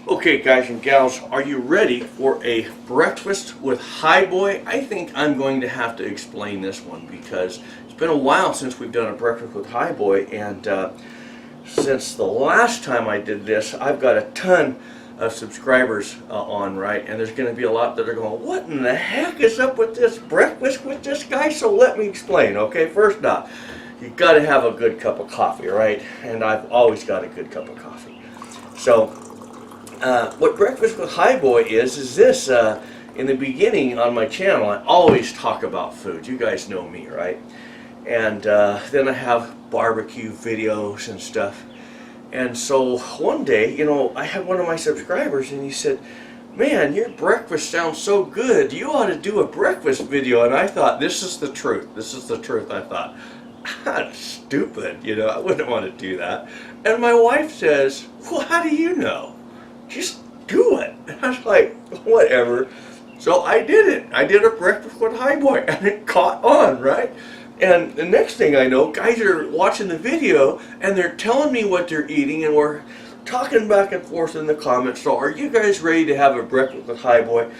Okay, guys and gals, are you ready for a breakfast with Highboy? I think I'm going to have to explain this one because it's been a while since we've done a breakfast with Highboy, and since the last time I did this, I've got a ton of subscribers on, right? And there's going to be a lot that are going, what in the heck is up with this breakfast with this guy? So let me explain, okay? First off, you got to have a good cup of coffee, right? And I've always got a good cup of coffee. So what Breakfast with Highboy is this, in the beginning on my channel, I always talk about food. You guys know me, right? And then I have barbecue videos and stuff. And so one day, you know, I had one of my subscribers and he said, man, your breakfast sounds so good. You ought to do a breakfast video. And I thought, this is the truth. This is the truth. I thought, that's stupid. You know, I wouldn't want to do that. And my wife says, well, how do you know? Just do it. And I was like, whatever. So I did it. I did a breakfast with Highboy and it caught on, right? And the next thing I know, guys are watching the video and they're telling me what they're eating and we're talking back and forth in the comments. So are you guys ready to have a breakfast with Highboy?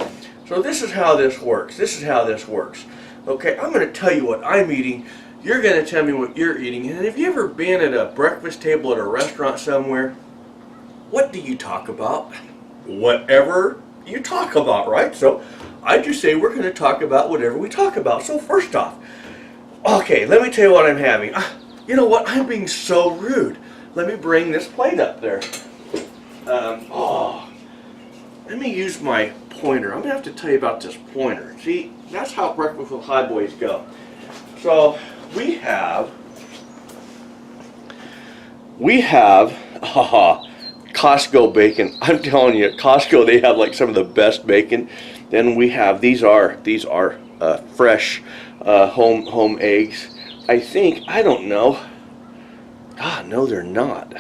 So this is how this works. This is how this works. Okay, I'm going to tell you what I'm eating. You're going to tell me what you're eating. And have you ever been at a breakfast table at a restaurant somewhere? What do you talk about? Whatever you talk about, right? So I just say we're going to talk about whatever we talk about. So first off, okay, let me tell you what I'm having. You know what? I'm being so rude. Let me bring this plate up there. Let me use my pointer. I'm going to have to tell you about this pointer. See, that's how Breakfast with Highboys go. So we have Costco bacon. I'm telling you, at Costco they have like some of the best bacon. Then we have these are fresh home eggs. I think, I don't know. God, no, they're not.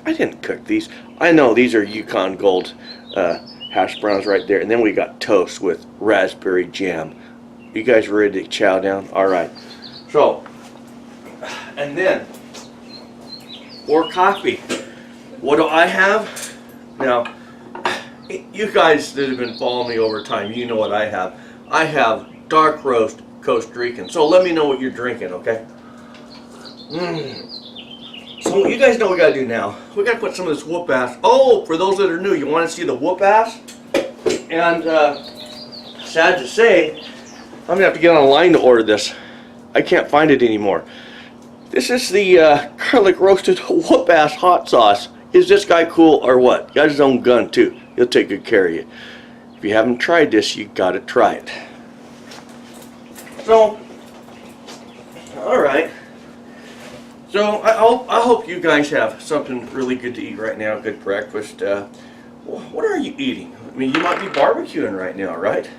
I didn't cook these. I know these are Yukon Gold hash browns right there. And then we got toast with raspberry jam. You guys ready to chow down? All right. So, and then for coffee, what do I have? Now, you guys that have been following me over time, you know what I have. I have dark roast Costa Rican. So let me know what you're drinking, okay? So you guys know what we gotta do now. We gotta put some of this whoop ass. Oh, for those that are new, you want to see the whoop ass? And sad to say, I'm gonna have to get online to order this. I can't find it anymore. This is the garlic roasted whoop ass hot sauce. Is this guy cool or what? Got his own gun too. He'll take good care of you. If you haven't tried this, you gotta try it. So, all right. So I hope you guys have something really good to eat right now. Good breakfast. What are you eating? I mean, you might be barbecuing right now, right?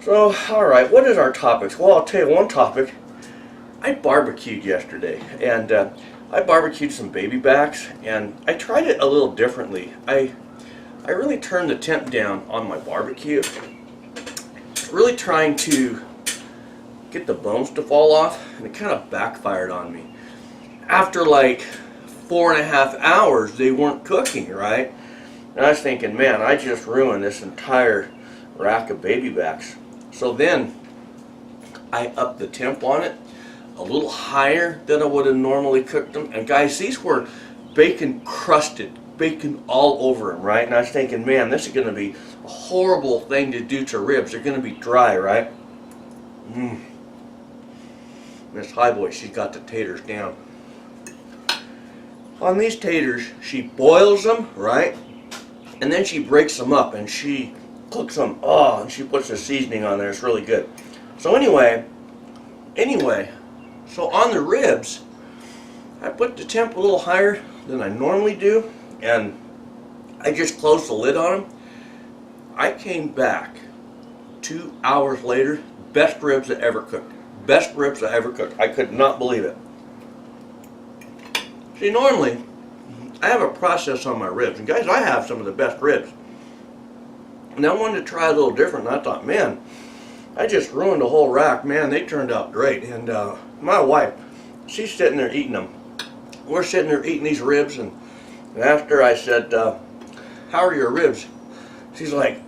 So, all right. What is our topics? Well, I'll tell you one topic. I barbecued yesterday, and I barbecued some baby backs, and I tried it a little differently. I really turned the temp down on my barbecue, really trying to get the bones to fall off, and it kind of backfired on me. After like 4.5 hours, they weren't cooking, right? And I was thinking, man, I just ruined this entire rack of baby backs. So then I upped the temp on it a little higher than I would have normally cooked them. And guys, these were bacon crusted, bacon all over them, right? And I was thinking, man, this is going to be a horrible thing to do to ribs. They're going to be dry, right? Miss Highboy, she's got the taters down. On these taters, she boils them, right? And then she breaks them up and she cooks them. Oh, and she puts the seasoning on there. It's really good. So anyway, so on the ribs, I put the temp a little higher than I normally do, and I just closed the lid on them. I came back 2 hours later, best ribs I ever cooked. Best ribs I ever cooked. I could not believe it. See, normally, I have a process on my ribs. And guys, I have some of the best ribs. And I wanted to try a little different. And I thought, man, I just ruined the whole rack. Man, they turned out great. And my wife, she's sitting there eating them. We're sitting there eating these ribs. And after I said, how are your ribs? She's like,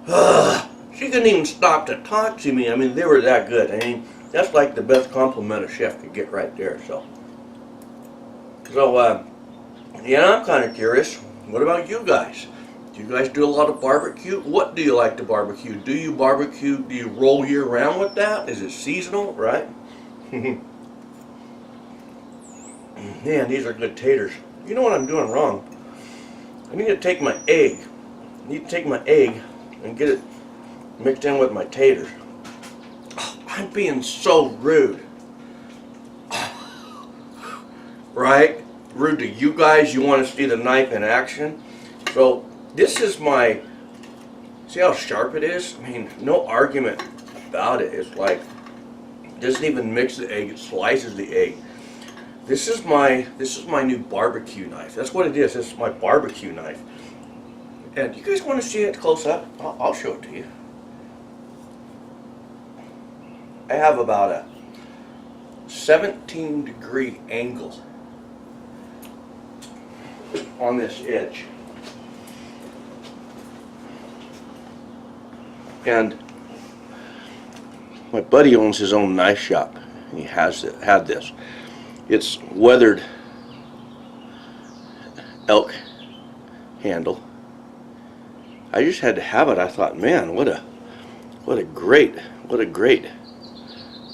ugh. She couldn't even stop to talk to me. I mean, they were that good. I mean, that's like the best compliment a chef could get right there. So yeah, I'm kind of curious. What about you guys? Do you guys do a lot of barbecue? What do you like to barbecue? Do you barbecue? Do you roll year round with that? Is it seasonal, right? Man, these are good taters. You know what I'm doing wrong? I need to take my egg. And get it mixed in with my taters. Oh, I'm being so rude. Right? Rude to you guys. You want to see the knife in action. So this is my, see how sharp it is? I mean, no argument about it. It's like, it doesn't even mix the egg, it slices the egg. This is my new barbecue knife. That's what it is. This is my barbecue knife. And you guys want to see it close up? I'll show it to you. I have about a 17-degree angle on this edge. And my buddy owns his own knife shop. He had this. It's weathered elk handle. I just had to have it. I thought, man, what a great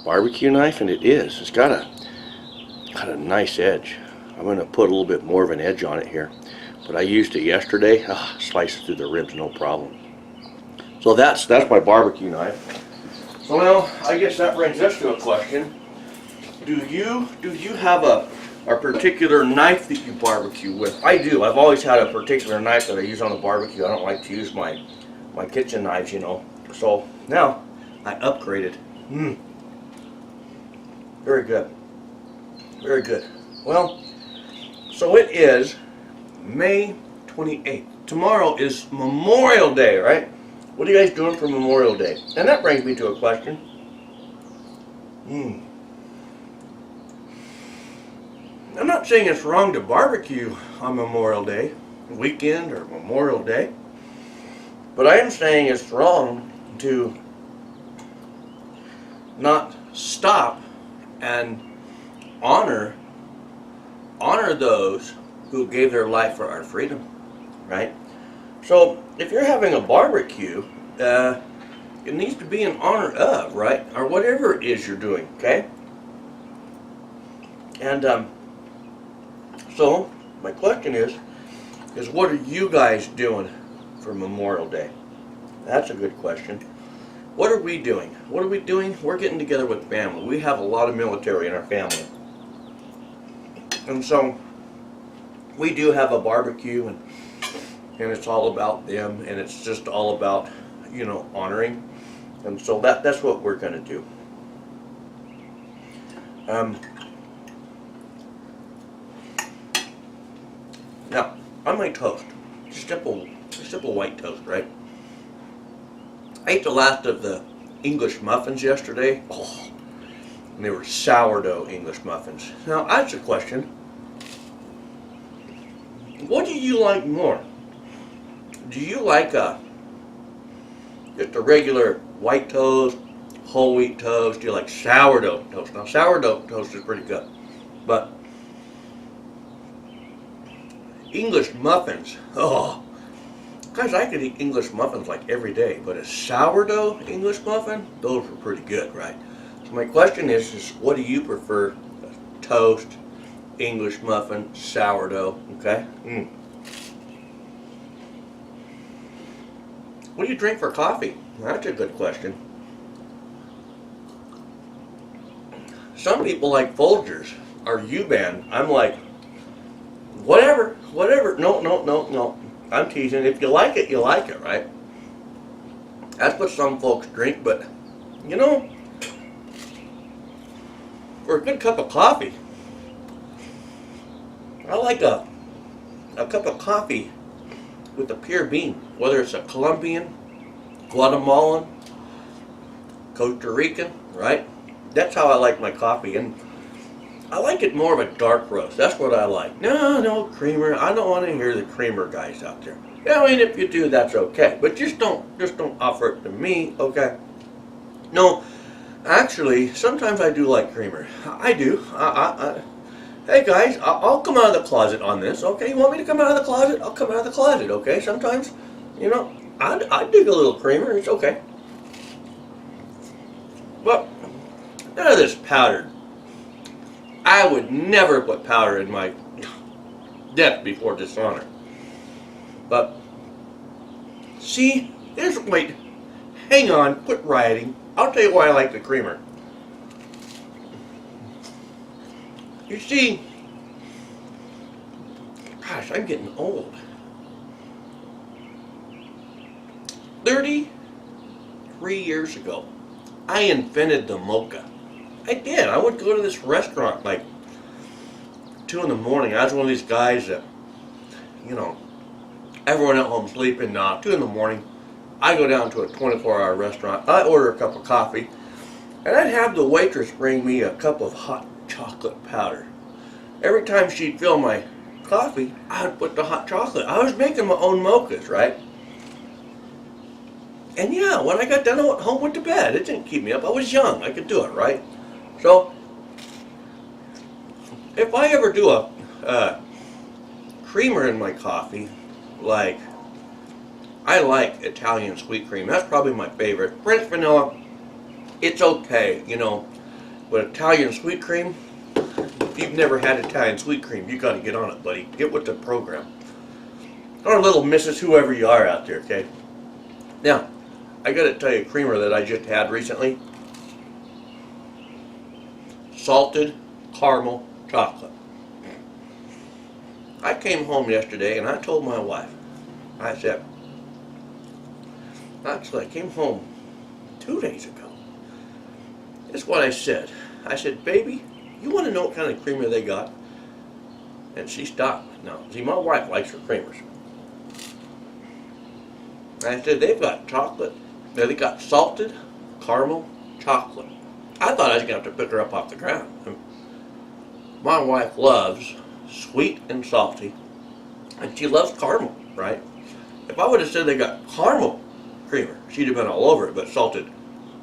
barbecue knife, and it is. It's got a nice edge. I'm going to put a little bit more of an edge on it here, but I used it yesterday. Sliced through the ribs, no problem. So that's my barbecue knife. So now I guess that brings us to a question. Do you have a particular knife that you barbecue with? I do. I've always had a particular knife that I use on the barbecue. I don't like to use my kitchen knives, you know. So now I upgraded. Very good. Very good. Well, so it is May 28th. Tomorrow is Memorial Day, right? What are you guys doing for Memorial Day? And that brings me to a question. I'm not saying it's wrong to barbecue on Memorial Day, weekend or Memorial Day, but I am saying it's wrong to not stop and honor those who gave their life for our freedom, right? So if you're having a barbecue, it needs to be in honor of, right? Or whatever it is you're doing, okay? And so my question is what are you guys doing for Memorial Day? That's a good question. What are we doing? What are we doing? We're getting together with family. We have a lot of military in our family. And so we do have a barbecue, and it's all about them, and it's just all about, you know, honoring. And so that's what we're going to do. Now, on my toast, just simple white toast, right? I ate the last of the English muffins yesterday. Oh, and they were sourdough English muffins. Now, that's a question. What do you like more? Do you like just a regular white toast, whole wheat toast? Do you like sourdough toast? Now, sourdough toast is pretty good, but English muffins, oh, guys, I could eat English muffins like every day, but a sourdough English muffin, those were pretty good, right? So my question is what do you prefer? Toast, English muffin, sourdough, okay? What do you drink for coffee? That's a good question. Some people like Folgers or U-Ban. I'm like, whatever. No. I'm teasing. If you like it, right? That's what some folks drink, but, you know, for a good cup of coffee, I like a cup of coffee with a pure bean, whether it's a Colombian, Guatemalan, Costa Rican, right? That's how I like my coffee. And I like it more of a dark roast. That's what I like. No creamer. I don't want to hear the creamer guys out there. Yeah, I mean, if you do, that's okay. But just don't offer it to me, okay? No, actually, sometimes I do like creamer. I do. Hey guys, I'll come out of the closet on this, okay? You want me to come out of the closet? I'll come out of the closet, okay? Sometimes, you know, I dig a little creamer. It's okay. But none of this powdered. I would never put powder in my death before dishonor. But see, wait, hang on, quit rioting. I'll tell you why I like the creamer. You see, gosh, I'm getting old. 33 years ago, I invented the mocha. I did. I would go to this restaurant like 2 in the morning. I was one of these guys that, you know, everyone at home sleeping. 2 in the morning, I go down to a 24-hour restaurant. I order a cup of coffee, and I'd have the waitress bring me a cup of hot chocolate powder. Every time she'd fill my coffee, I would put the hot chocolate. I was making my own mochas, right? And yeah, when I got done, I went home, went to bed. It didn't keep me up. I was young. I could do it, right? So, if I ever do a creamer in my coffee, like, I like Italian sweet cream. That's probably my favorite. French vanilla, it's okay, you know. But Italian sweet cream, if you've never had Italian sweet cream, you got to get on it, buddy. Get with the program. Or little Mrs. Whoever you are out there, okay? Now, I got to tell you a creamer that I just had recently. Salted caramel chocolate. I came home yesterday and I told my wife, I said, actually I came home 2 days ago. This is what I said. I said, baby, you want to know what kind of creamer they got? And she stopped. Now, see, my wife likes her creamers. I said, they've got chocolate. They got salted caramel chocolate. I thought I was going to have to pick her up off the ground. My wife loves sweet and salty, and she loves caramel, right? If I would have said they got caramel creamer, she'd have been all over it, but salted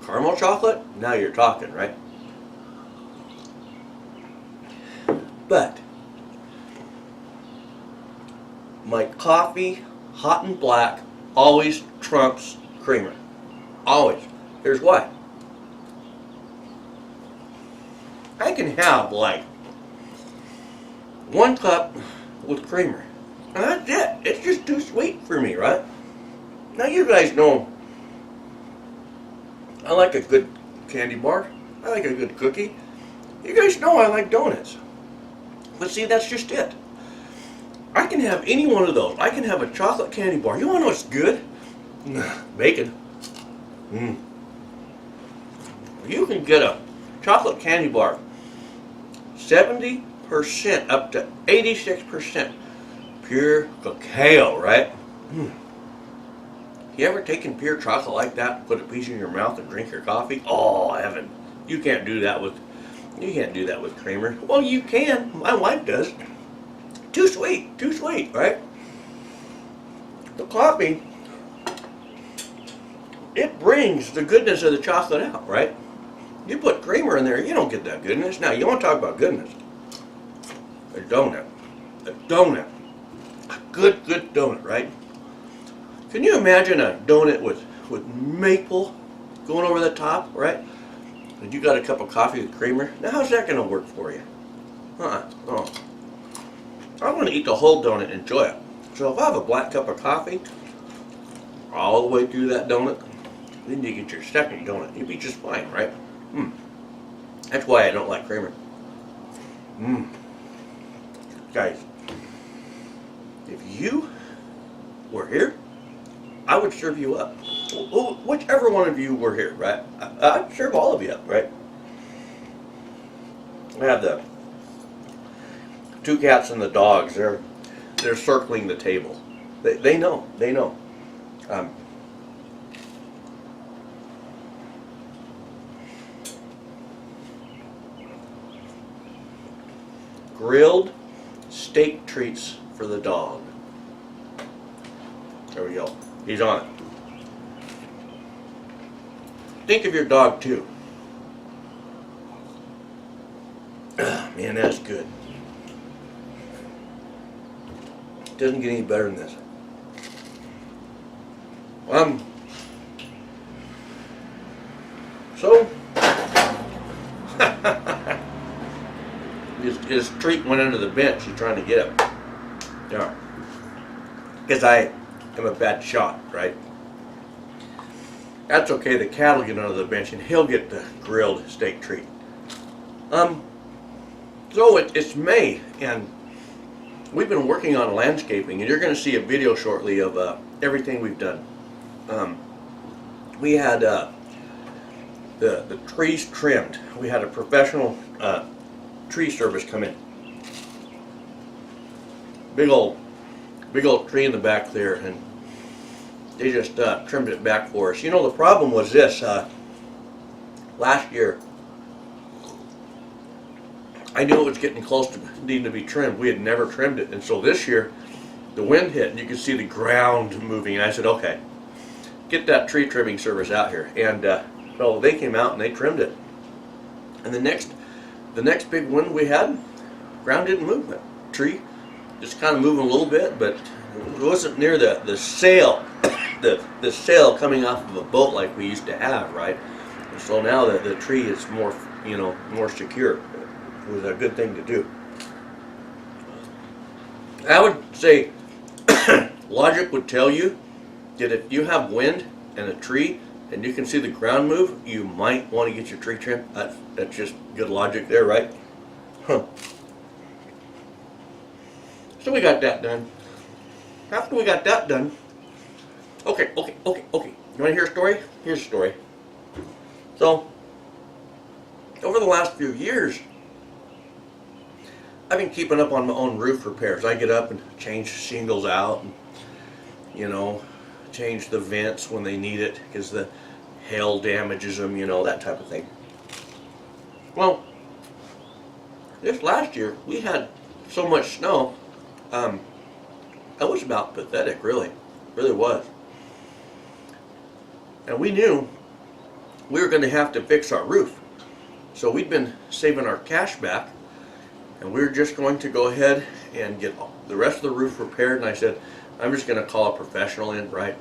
caramel chocolate, now you're talking, right? But my coffee, hot and black, always trumps creamer. Always. Here's why. I can have like 1 cup with creamer. And that's it. It's just too sweet for me, right? Now you guys know I like a good candy bar. I like a good cookie. You guys know I like donuts. But see, that's just it. I can have any one of those. I can have a chocolate candy bar. You want to know what's good? Bacon. You can get a chocolate candy bar 70% up to 86% pure cacao, right? You ever taken pure chocolate like that, put a piece in your mouth and drink your coffee? Oh, heaven. You can't do that with creamer. Well, you can. My wife does. Too sweet, right? The coffee, it brings the goodness of the chocolate out, right? You put creamer in there, you don't get that goodness. Now, you want to talk about goodness. A donut. A good donut, right? Can you imagine a donut with maple going over the top, right? And you got a cup of coffee with creamer? Now, how's that going to work for you? No. I want to eat the whole donut and enjoy it. So if I have a black cup of coffee all the way through that donut, then you get your second donut. You'll be just fine, right? That's why I don't like creamer. Guys, if you were here, I would serve you up. Whichever one of you were here, right? I'd serve all of you up, right? I have the 2 cats and the dogs. They're circling the table. They know. grilled steak treats for the dog. There we go. He's on it. Think of your dog too. Man, that's good. Doesn't get any better than this. So his treat went under the bench. He's trying to get it. Yeah. Because I am a bad shot, right? That's okay. The cat will get under the bench and he'll get the grilled steak treat. So it's May and we've been working on landscaping, and you're going to see a video shortly of everything we've done. We had the trees trimmed. We had a professional tree service come in. Big old tree in the back there, and they just trimmed it back for us. You know, the problem was this. Last year, I knew it was getting close to needing to be trimmed. We had never trimmed it, and so this year, the wind hit, and you could see the ground moving. And I said, "Okay, get that tree trimming service out here." And so they came out and they trimmed it. And the next big wind we had, ground didn't move. That tree just kind of moving a little bit, but it wasn't near the sail, the sail coming off of a boat like we used to have, right? And so now the tree is more, more secure. It was a good thing to do. I would say logic would tell you that if you have wind and a tree and you can see the ground move, you might want to get your tree trimmed. That's just good logic there, right? Huh. So we got that done. After we got that done, okay. You want to hear a story? Here's a story. So, over the last few years, I've been keeping up on my own roof repairs. I get up and change shingles out and, change the vents when they need it because the hail damages them, that type of thing. Well, this last year we had so much snow, that was about pathetic, really was. And we knew we were going to have to fix our roof. So we'd been saving our cash back, and we were just going to go ahead and get the rest of the roof repaired. And I said, I'm just going to call a professional in, right?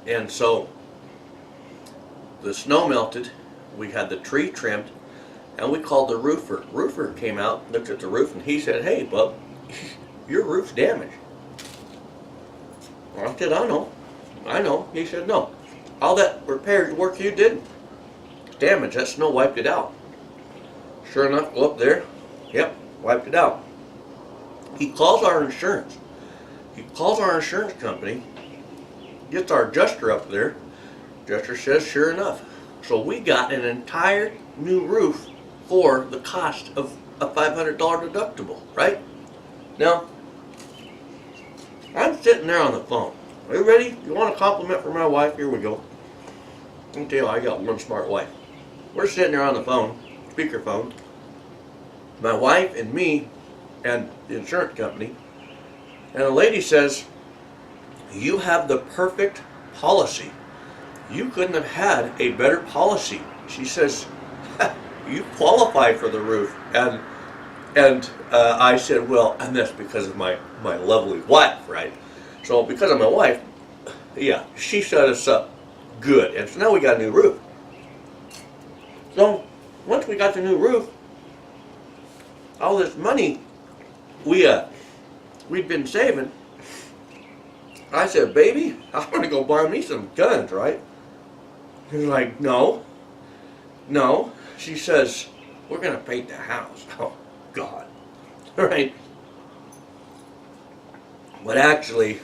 And so the snow melted, we had the tree trimmed, and we called the roofer. Roofer came out, looked at the roof, and he said, "Hey, bub, your roof's damaged." Well, I said, I know. He said, "No, all that repair work you did, damaged. That snow wiped it out." Sure enough, go up there. Yep, wiped it out. He calls our insurance. He calls our insurance company, gets our adjuster up there. Adjuster says, sure enough. So we got an entire new roof for the cost of a $500 deductible, right? Now, I'm sitting there on the phone. Are you ready? You want a compliment from my wife? Here we go. Let me tell you, I got one smart wife. We're sitting there on the phone, speakerphone. My wife and me and the insurance company. And the lady says, "You have the perfect policy. You couldn't have had a better policy." She says, "You qualify for the roof." And I said, well, and that's because of my lovely wife, right? So because of my wife, yeah, she set us up good. And so now we got a new roof. So once we got the new roof, all this money we'd been saving, I said, "Baby, I'm going to go buy me some guns, right?" She's like, No. She says, "We're going to paint the house." Oh, God. All right. But actually,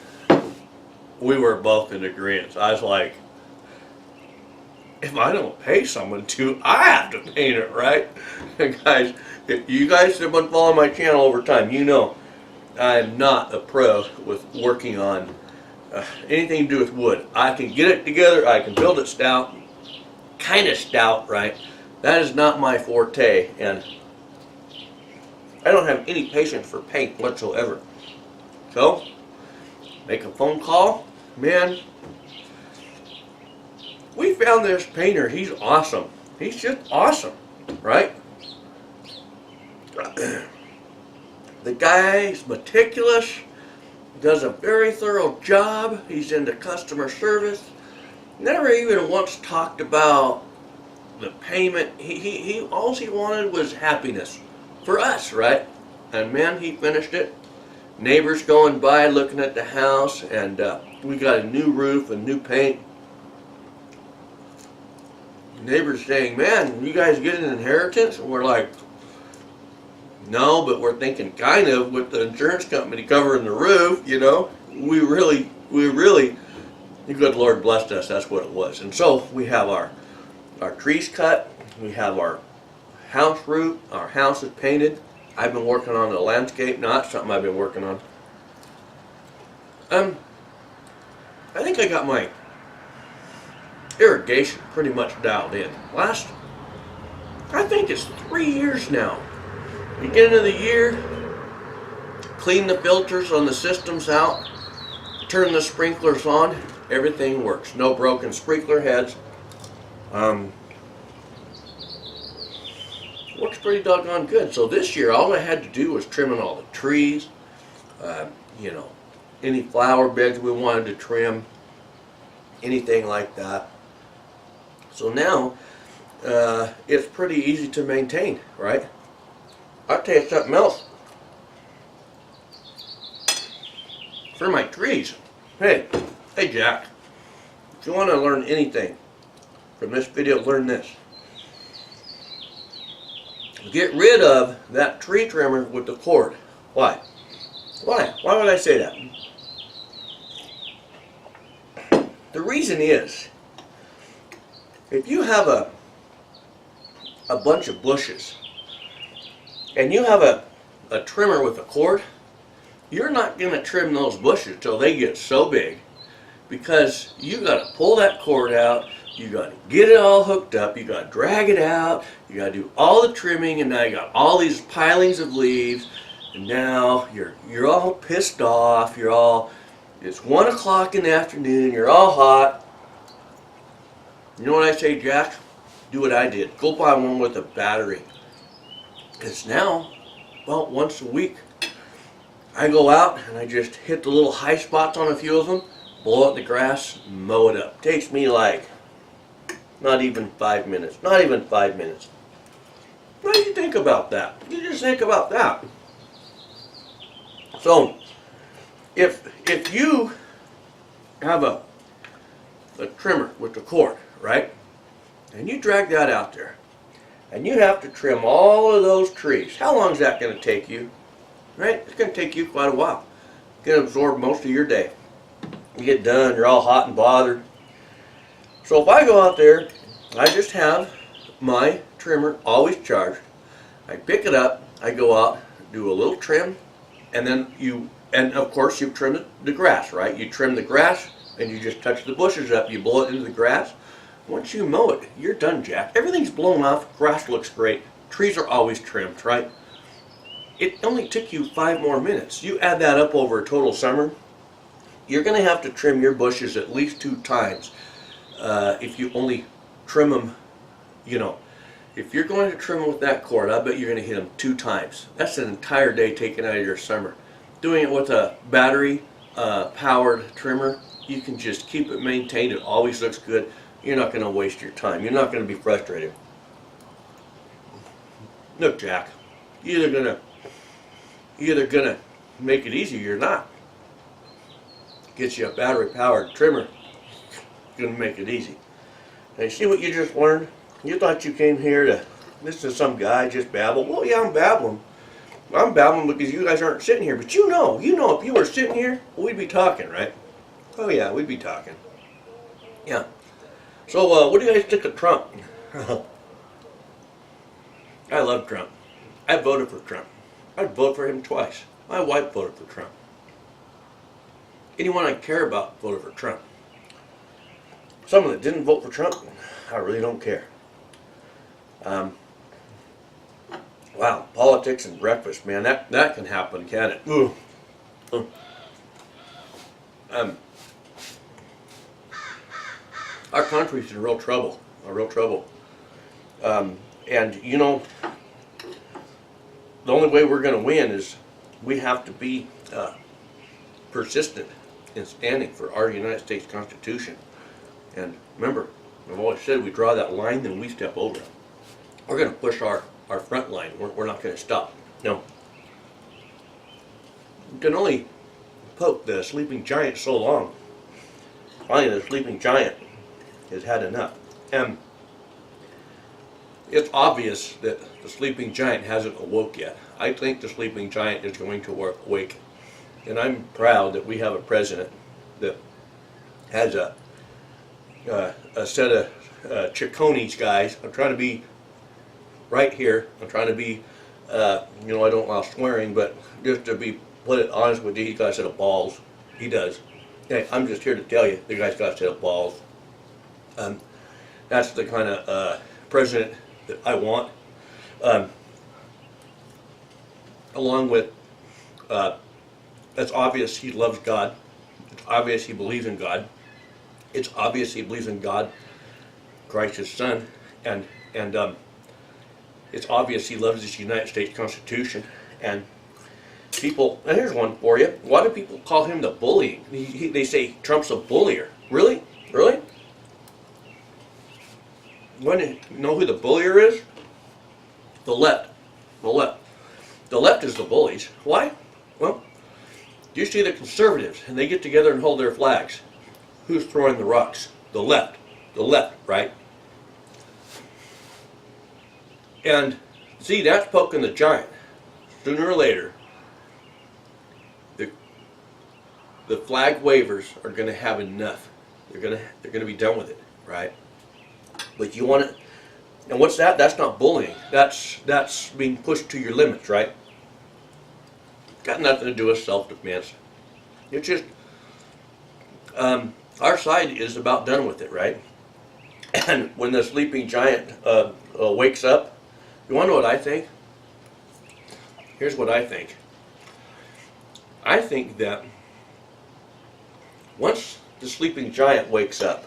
we were both in agreement. I was like, if I don't pay someone to, I have to paint it, right? And guys, if you guys have been following my channel over time, you know I'm not a pro with working on anything to do with wood. I can get it together, I can build it stout, kind of stout, right? That is not my forte. And I don't have any patience for paint whatsoever. So, make a phone call. Man, we found this painter. He's awesome. He's just awesome, right? The guy's meticulous, does a very thorough job. He's into customer service. Never even once talked about the payment. All he wanted was happiness for us, right? And man, he finished it. Neighbors going by looking at the house, and we got a new roof and new paint. Neighbors saying, man, you guys get an inheritance? And we're like, no, but we're thinking kind of with the insurance company covering the roof, you know. We really, the good Lord blessed us, that's what it was. And so we have our trees cut, we have our house roof, our house is painted. I've been working on the landscape, not something I've been working on. I think I got my irrigation pretty much dialed in. I think it's 3 years now. Beginning of the year, clean the filters on the systems out, turn the sprinklers on, everything works. No broken sprinkler heads. Looks pretty doggone good. So this year, all I had to do was trimming all the trees, you know, any flower beds we wanted to trim, anything like that. So now, it's pretty easy to maintain, right? I'll tell you something else. For my trees, hey Jack, if you want to learn anything from this video, learn this. Get rid of that tree trimmer with the cord. Why? Why would I say that? The reason is, if you have a bunch of bushes and you have a trimmer with a cord, you're not going to trim those bushes till they get so big, because you got to pull that cord out, you got to get it all hooked up, you got to drag it out, you got to do all the trimming, and now you got all these pilings of leaves, and now you're all pissed off, it's 1 o'clock in the afternoon, you're all hot. You know what I say, Jack? Do what I did. Go buy one with a battery. Because now, about once a week, I go out and I just hit the little high spots on a few of them, blow out the grass, mow it up. Takes me like not even 5 minutes. Not even 5 minutes. What do you think about that? You just think about that. So, if you have a trimmer with the cord, right? And you drag that out there, and you have to trim all of those trees. How long is that going to take you? Right? It's going to take you quite a while. It's going to absorb most of your day. You get done, you're all hot and bothered. So if I go out there, I just have my trimmer always charged. I pick it up, I go out, do a little trim, and then and of course you trim the grass, right? You trim the grass, and you just touch the bushes up, you blow it into the grass. Once you mow it, you're done, Jack. Everything's blown off, grass looks great, trees are always trimmed, right? It only took you 5 more minutes. You add that up over a total summer, you're going to have to trim your bushes at least 2 times. If you only trim them, you know, if you're going to trim them with that cord, I bet you're going to hit them 2 times. That's an entire day taken out of your summer. Doing it with a battery powered trimmer, you can just keep it maintained. It always looks good. You're not going to waste your time. You're not going to be frustrated. Look, Jack, you're either gonna make it easy or you're not. Get you a battery powered trimmer. Gonna make it easy. Now you see what you just learned? You thought you came here to listen to some guy just babble. Well, yeah, I'm babbling. I'm babbling because you guys aren't sitting here. But you know, if you were sitting here, we'd be talking, right? Oh yeah, we'd be talking. Yeah. So what do you guys think of Trump? I love Trump. I voted for Trump. I'd vote for him twice. My wife voted for Trump. Anyone I care about voted for Trump. Someone that didn't vote for Trump, I really don't care. Wow, politics and breakfast, man, that can happen, can it? Ooh. Um, our country's in real trouble, real trouble. And you know, the only way we're going to win is we have to be persistent in standing for our United States Constitution. And remember, I've always said we draw that line, then we step over it. We're going to push our front line. We're not going to stop. No. You can only poke the sleeping giant so long. Finally, the sleeping giant has had enough. And it's obvious that the sleeping giant hasn't awoke yet. I think the sleeping giant is going to awake. And I'm proud that we have a president that has a set of Chiccones guys. I'm trying to be right here. I'm trying to be, you know, I don't allow swearing, but just to be, put it honest with you, he's got a set of balls. He does. Hey, I'm just here to tell you, the guy's got a set of balls. That's the kind of president that I want. Along with, it's obvious he loves God. It's obvious he believes in God. It's obvious he believes in God, Christ his son, and it's obvious he loves this United States Constitution. And people, and here's one for you. Why do people call him the bully? They say Trump's a bullier. Really? Really? You know who the bullier is? The left. The left. The left is the bullies. Why? Well, you see the conservatives, and they get together and hold their flags. Who's throwing the rocks? The left. The left, right? And see, that's poking the giant. Sooner or later, the flag wavers are going to have enough. They're going to be done with it, right? But you want it, and what's that? That's not bullying. That's being pushed to your limits, right? Got nothing to do with self-defense. It's just our side is about done with it, right? And when the sleeping giant wakes up, you want to know what I think? Here's what I think. I think that once the sleeping giant wakes up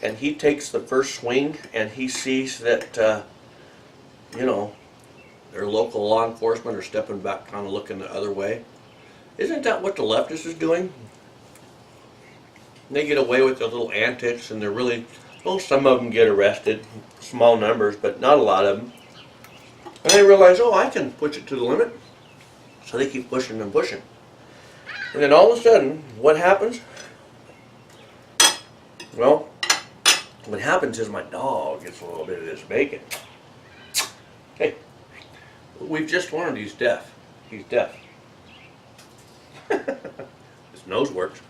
and he takes the first swing and he sees that, you know, their local law enforcement are stepping back, kind of looking the other way. Isn't that what the leftists is doing? They get away with their little antics, and they're really, well, some of them get arrested, small numbers, but not a lot of them. And they realize, oh, I can push it to the limit. So they keep pushing and pushing. And then all of a sudden, what happens? Well, what happens is my dog gets a little bit of this bacon. Hey, we've just learned he's deaf. He's deaf. His nose works.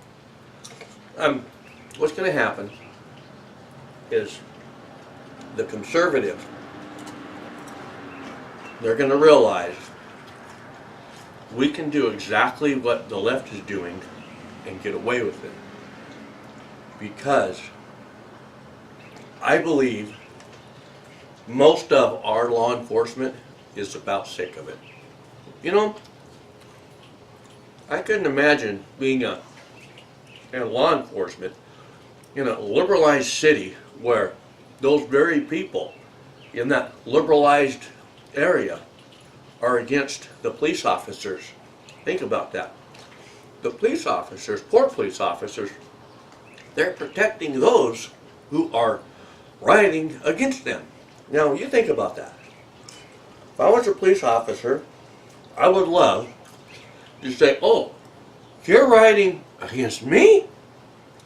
What's going to happen is the conservatives, they're going to realize we can do exactly what the left is doing and get away with it. Because I believe most of our law enforcement is about sick of it. You know, I couldn't imagine being in law enforcement in a liberalized city where those very people in that liberalized area are against the police officers. Think about that. The police officers, poor police officers, they're protecting those who are rioting against them. Now, you think about that. If I was a police officer, I would love to say, oh, you're rioting against me?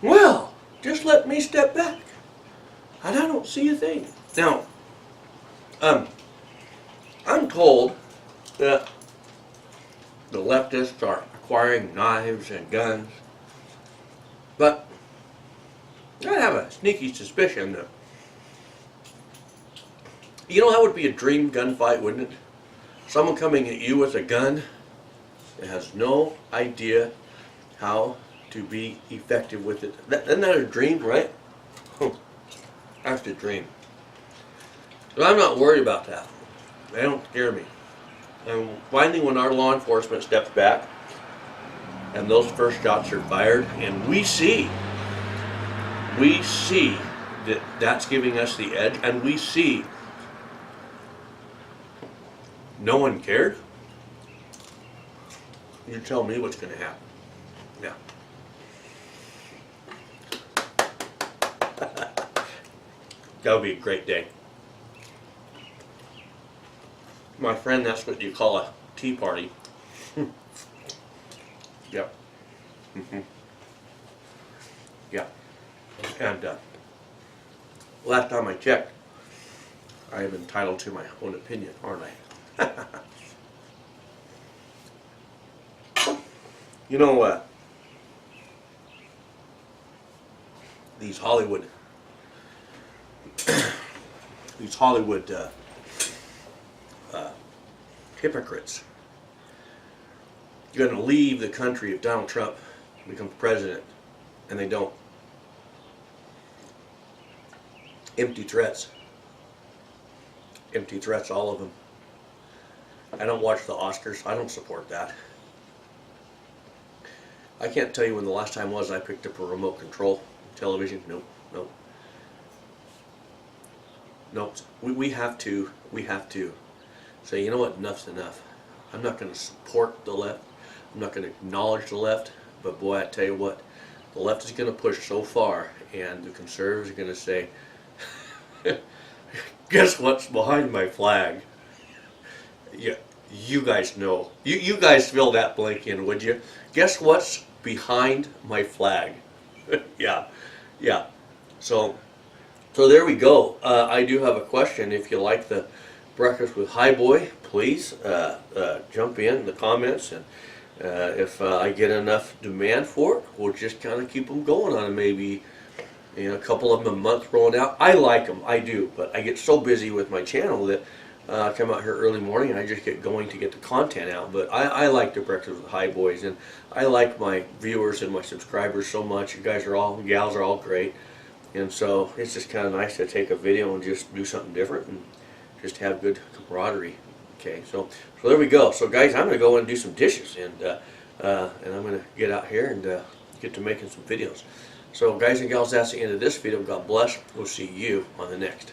Well, just let me step back. And I don't see a thing. Now, I'm told that the leftists are acquiring knives and guns, but I have a sneaky suspicion that, you know, that would be a dream gunfight, wouldn't it? Someone coming at you with a gun that has no idea how to be effective with it. Isn't that a dream, right? That's a dream. But I'm not worried about that. They don't scare me. And finally, when our law enforcement steps back and those first shots are fired, and we see that that's giving us the edge, and we see no one cared, you tell me what's going to happen. Yeah. That would be a great day. My friend, that's what you call a tea party. Yep. Yeah. And last time I checked, I am entitled to my own opinion, aren't I? You know, these Hollywood hypocrites. You're going to leave the country if Donald Trump becomes president, and they don't. Empty threats. Empty threats, all of them. I don't watch the Oscars. I don't support that. I can't tell you when the last time was I picked up a remote control television. Nope, nope. Nope. We have to say, you know what, enough's enough. I'm not going to support the left. I'm not going to acknowledge the left. But boy, I tell you what, the left is going to push so far, and the conservatives are going to say, guess what's behind my flag? Yeah, you guys know. You guys fill that blank in, would you? Guess what's behind my flag? Yeah, yeah. So there we go. I do have a question. If you like the Breakfast with Highboy, please jump in the comments, and if I get enough demand for it, we'll just kind of keep them going on maybe a couple of them a month rolling out. I like them, I do, but I get so busy with my channel that I come out here early morning and I just get going to get the content out. But I like the Breakfast with Highboys, and I like my viewers and my subscribers so much. You guys are all, gals are all great, and so it's just kind of nice to take a video and just do something different and just have good camaraderie. Okay, so there we go. So guys, I'm going to go and do some dishes, and I'm going to get out here and get to making some videos. So guys and gals, that's the end of this video. God bless. We'll see you on the next.